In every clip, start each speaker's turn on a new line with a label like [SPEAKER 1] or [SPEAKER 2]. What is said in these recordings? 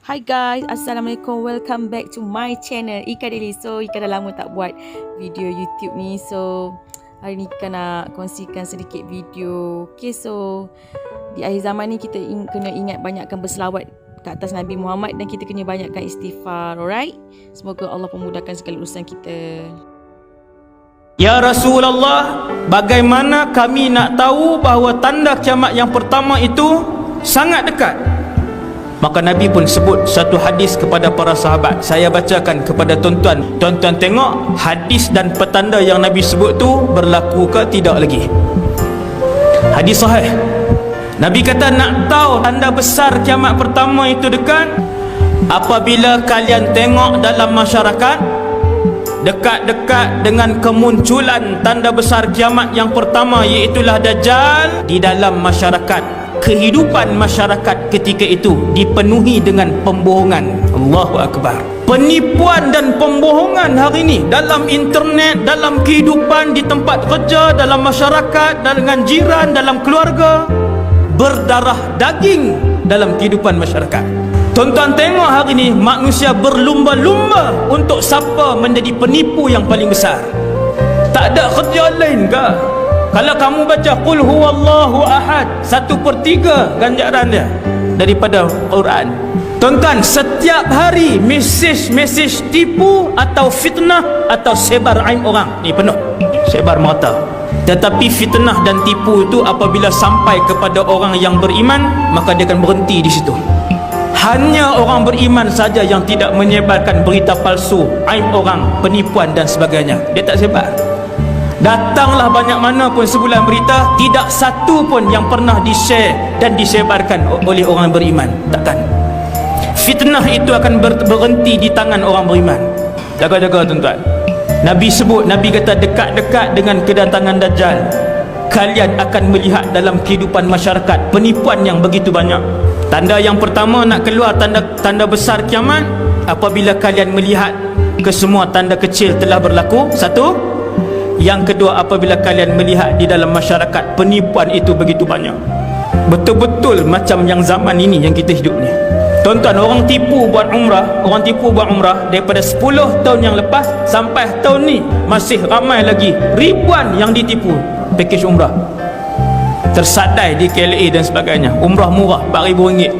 [SPEAKER 1] Hi guys, Assalamualaikum. Welcome back to my channel Ika Daily. So Ika dah lama tak buat video YouTube ni. So hari ni Ika nak kongsikan sedikit video. Okay, so di akhir zaman ni kita kena ingat banyakkan berselawat ke atas Nabi Muhammad dan kita kena banyakkan istighfar. Alright, semoga Allah pemudahkan segala urusan kita.
[SPEAKER 2] Ya Rasulullah, bagaimana kami nak tahu bahawa tanda kiamat yang pertama itu sangat dekat? Maka Nabi pun sebut satu hadis kepada para sahabat. Saya bacakan kepada tuan-tuan. Tuan-tuan tengok hadis dan petanda yang Nabi sebut tu berlaku ke tidak lagi. Hadis sahih. Nabi kata nak tahu tanda besar kiamat pertama itu dekat apabila kalian tengok dalam masyarakat dekat-dekat dengan kemunculan tanda besar kiamat yang pertama, iaitulah Dajjal. Di dalam masyarakat, kehidupan masyarakat ketika itu dipenuhi dengan pembohongan. Allahu Akbar. Penipuan dan pembohongan hari ini dalam internet, dalam kehidupan, di tempat kerja, dalam masyarakat, dengan jiran, dalam keluarga, berdarah daging dalam kehidupan masyarakat. Tuan-tuan tengok hari ini manusia berlumba-lumba untuk siapa menjadi penipu yang paling besar. Tak ada kerja lain ke? Kalau kamu baca Qul huwallahu ahad, 1/3 ganjaran dia daripada Quran. Tuan-tuan, setiap hari mesej tipu atau fitnah atau sebar aib orang ni penuh, sebar merata. Tetapi fitnah dan tipu itu apabila sampai kepada orang yang beriman, maka dia akan berhenti di situ. Hanya orang beriman saja yang tidak menyebarkan berita palsu, aib orang, penipuan dan sebagainya. Dia tak sebar. Datanglah banyak mana pun sebulan berita, tidak satu pun yang pernah di-share dan disebarkan oleh orang beriman. Takkan. Fitnah itu akan berhenti di tangan orang beriman. Jaga-jaga tuan-tuan. Nabi sebut, Nabi kata dekat-dekat dengan kedatangan Dajjal, kalian akan melihat dalam kehidupan masyarakat penipuan yang begitu banyak. Tanda yang pertama nak keluar tanda besar kiamat apabila kalian melihat kesemua tanda kecil telah berlaku. Satu. Yang kedua, apabila kalian melihat di dalam masyarakat penipuan itu begitu banyak. Betul-betul macam yang zaman ini yang kita hidup ni. Tuan-tuan, orang tipu buat umrah daripada 10 tahun yang lepas sampai tahun ni masih ramai lagi ribuan yang ditipu pakej umrah. Tersadai di KLA dan sebagainya. Umrah murah RM4,000.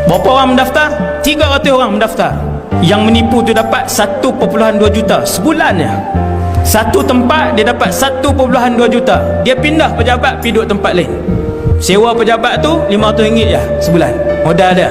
[SPEAKER 2] Berapa orang mendaftar? 300 orang mendaftar. Yang menipu tu dapat 1.2 juta sebulannya. Satu tempat dia dapat 1.2 juta. Dia pindah pejabat pergi duduk tempat lain. Sewa pejabat tu RM500 je sebulan. Modal dia.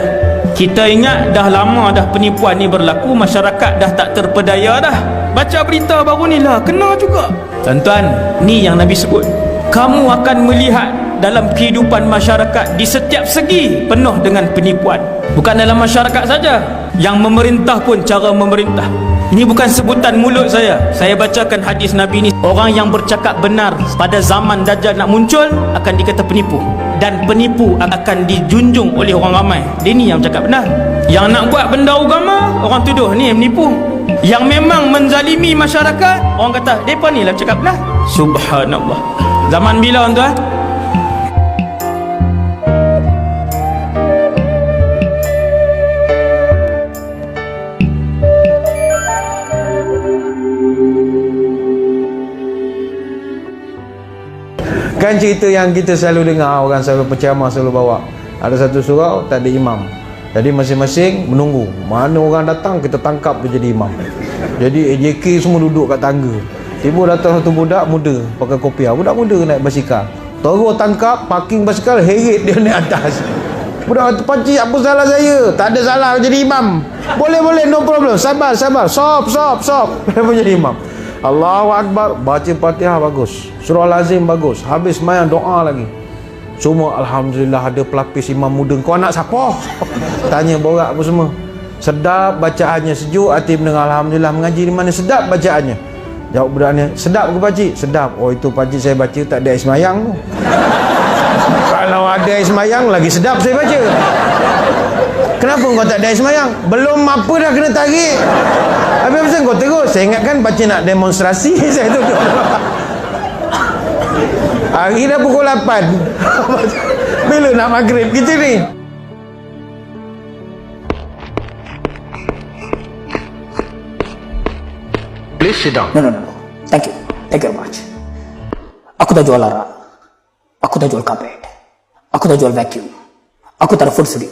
[SPEAKER 2] Kita ingat dah lama dah penipuan ni berlaku, masyarakat dah tak terpedaya dah. Baca berita baru ni lah kena juga. Tuan-tuan, ni yang Nabi sebut. Kamu akan melihat dalam kehidupan masyarakat di setiap segi penuh dengan penipuan. Bukan dalam masyarakat saja, yang memerintah pun cara memerintah. Ini bukan sebutan mulut saya. Saya bacakan hadis Nabi ni. Orang yang bercakap benar pada zaman Dajjal nak muncul akan dikata penipu, dan penipu akan dijunjung oleh orang ramai. Dia ni yang cakap benar. Yang nak buat benda agama, orang tuduh ni yang menipu. Yang memang menzalimi masyarakat, orang kata depa ni lah cakap benar. Subhanallah. Zaman bila tuan-tuan?
[SPEAKER 3] Kan cerita yang kita selalu dengar, orang selalu penceramah selalu bawa, ada satu surau tak ada imam, jadi masing-masing menunggu mana orang datang kita tangkap dia jadi imam. Jadi AJK semua duduk kat tangga. Tiba datang satu budak muda pakai kopiah, budak muda naik basikal, terus tangkap, parking basikal, heret dia naik atas. Budak kata, pakcik apa salah saya? Tak ada salah jadi imam. Boleh no problem, sabar Stop Kenapa jadi imam? Allahu Akbar, baca Fatihah bagus, surah Al-Azim bagus, habis main doa lagi. Semua alhamdulillah. Ada pelapis imam muda. Kau anak siapa? Tanya borak apa semua. Sedap bacaannya, sejuk hati mendengar. Alhamdulillah. Mengaji di mana? Sedap bacaannya. Jawab budaknya, sedap ke pakcik? Sedap. Oh itu pakcik saya baca tak ada air semayang tu. Kalau ada air semayang lagi sedap saya baca. Kenapa kau tak ada air semayang? Belum apa dah kena tarik. Habis pasal kau terus. Saya ingatkan pakcik nak demonstrasi. Saya tutup. Hari dah pukul 8. Bila nak maghrib kita ni? Please sit down.
[SPEAKER 4] No. Thank you very much. Aku dah jual larak, aku dah jual karpet, aku dah jual vacuum, aku tak ada food studio.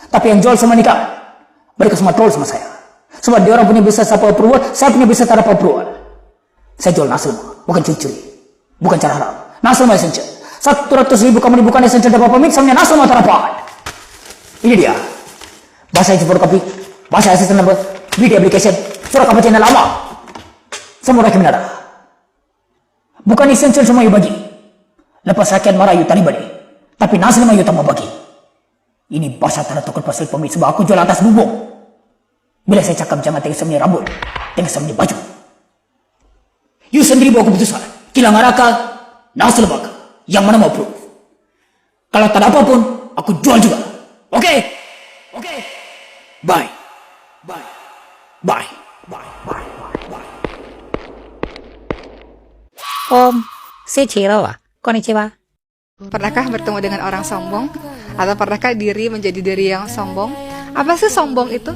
[SPEAKER 4] Tapi yang jual semua ni kan, mereka semua troll sama saya. Sebab dia orang punya bisnes apa approval, saya punya bisnes tak ada approval. Saya jual nasi lemak, bukan curi-curi, bukan cara haram. Nasi lemak essential. 100,000 kamu bukan essential dapat pamit, sama nasi lemak tak dapat. Ini dia. Bahasa fotokopi, bahasa assistant number, video application, surat kamu channel lama. Semua rakyat menada. Bukan essential semua you bagi. Lepas rakyat marah you tadi balik. Tapi nasi lemak you tak mau bagi. Ini bahasa tanda tukar pasal pamit sebab aku jual atas bubuk. Bila saya cakap jangan tengok semua rambut, tengok semua baju. You sendiri bawa keputusan. Kilang Araka, nasi lemak. Yang mana mau approve? Kalau tak ada apa pun, aku jual juga. Oke? Bye.
[SPEAKER 5] Om, Sechirowa, konnichiwa.
[SPEAKER 6] Pernahkah bertemu dengan orang sombong? Atau pernahkah diri menjadi diri yang sombong? Apa sih sombong itu?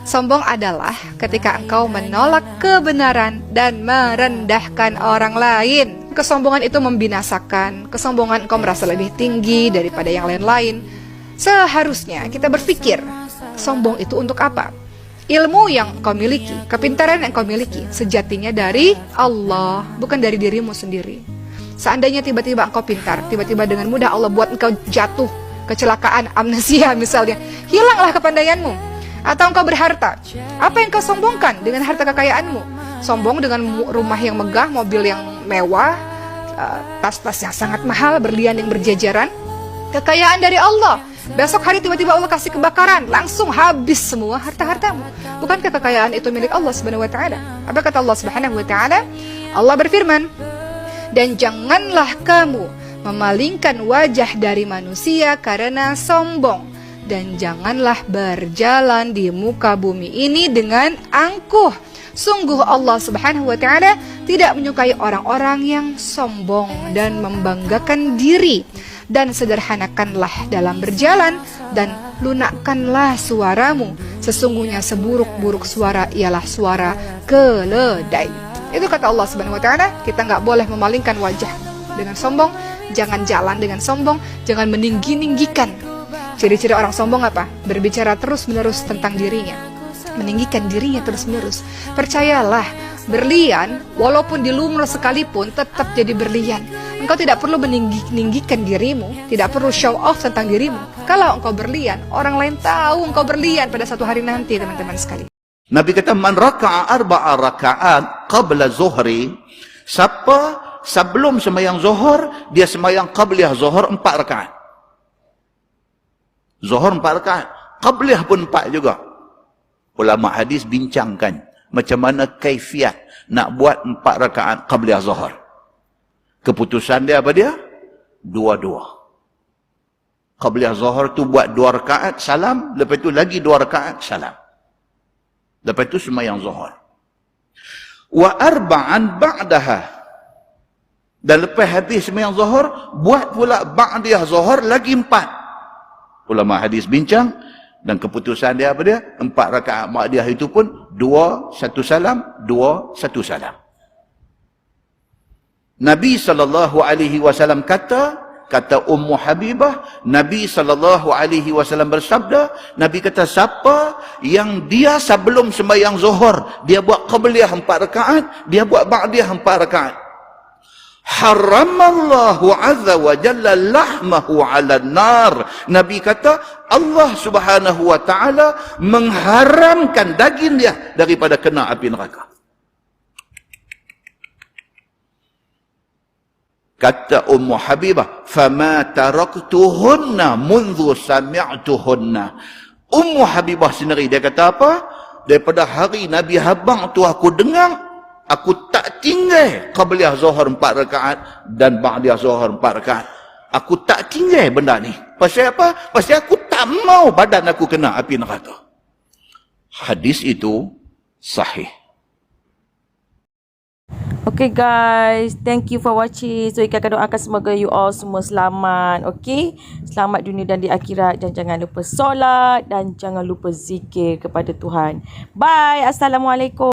[SPEAKER 6] Sombong adalah ketika engkau menolak kebenaran dan merendahkan orang lain. Kesombongan itu membinasakan. Kesombongan engkau merasa lebih tinggi daripada yang lain-lain. Seharusnya kita berpikir, sombong itu untuk apa? Ilmu yang kau miliki, kepintaran yang kau miliki, sejatinya dari Allah, bukan dari dirimu sendiri. Seandainya tiba-tiba engkau pintar, tiba-tiba dengan mudah Allah buat engkau jatuh, kecelakaan, amnesia misalnya, hilanglah kepandaianmu. Atau engkau berharta, apa yang kau sombongkan dengan harta kekayaanmu? Sombong dengan rumah yang megah, mobil yang mewah, tas-tas yang sangat mahal, berlian yang berjajaran. Kekayaan dari Allah. Besok hari tiba-tiba Allah kasih kebakaran, langsung habis semua harta-hartamu. Bukankah kekayaan itu milik Allah Subhanahu wa taala? Apa kata Allah Subhanahu wa taala? Allah berfirman, "Dan janganlah kamu memalingkan wajah dari manusia karena sombong, dan janganlah berjalan di muka bumi ini dengan angkuh. Sungguh Allah Subhanahu wa taala tidak menyukai orang-orang yang sombong dan membanggakan diri. Dan sederhanakanlah dalam berjalan, dan lunakkanlah suaramu. Sesungguhnya seburuk-buruk suara ialah suara keledai." Itu kata Allah Subhanahu wa taala. Kita nggak boleh memalingkan wajah dengan sombong, jangan jalan dengan sombong, jangan meninggi-ninggikan. Ciri-ciri orang sombong apa? Berbicara terus-menerus tentang dirinya, meninggikan dirinya terus-menerus. Percayalah, berlian walaupun dilumur sekalipun tetap jadi berlian. Engkau tidak perlu meninggikan dirimu, tidak perlu show off tentang dirimu. Kalau engkau berlian, orang lain tahu engkau berlian pada satu hari nanti, teman-teman sekali.
[SPEAKER 7] Nabi kata, "Man raka'a arba'a raka'at qabla zuhri." Siapa sebelum sembahyang zuhur, dia sembahyang qabliyah zuhur 4 rakaat. Zuhur 4 rakaat, qabliyah pun 4 juga. Ulama hadis bincangkan macam mana kaifiat nak buat 4 rakaat qabliyah zuhur. Keputusan dia apa dia? Dua-dua. Qabliyah zuhur tu buat 2 rakaat salam, lepas tu lagi 2 rakaat salam. Lepas tu sembahyang zuhur. Wa arba'an ba'daha. Dan lepas habis sembahyang zuhur, buat pula ba'diyah zuhur lagi 4. Ulama hadis bincang, dan keputusan dia apa dia? 4 rakaat ba'diyah itu pun 2 1 salam, 2 1 salam. Nabi SAW kata Ummu Habibah, Nabi SAW bersabda, Nabi kata, siapa yang dia sebelum sembahyang zuhur, dia buat qabliyah 4 rakaat, dia buat ba'diyah 4 rakaat, haramallahu azza wa jalla lahmahu 'ala nar. Nabi kata, Allah Subhanahu wa taala mengharamkan daging dia daripada kena api neraka. Kata Ummu Habibah, "Fama taraktuhunna mundu sami'tuhunna." Ummu Habibah sendiri dia kata apa? Daripada hari Nabi Habang tu aku dengar, aku tak tinggal qabliyah zuhur 4 rakaat dan ba'diyah zuhur 4 rakaat. Aku tak tinggal benda ni. Pasal apa? Pasal aku tak mau badan aku kena api neraka. Hadis itu sahih.
[SPEAKER 1] Okay guys, thank you for watching. So Ika akan doakan semoga you all semua selamat. Okay, selamat dunia dan di akhirat. Dan jangan lupa solat dan jangan lupa zikir kepada Tuhan. Bye, Assalamualaikum.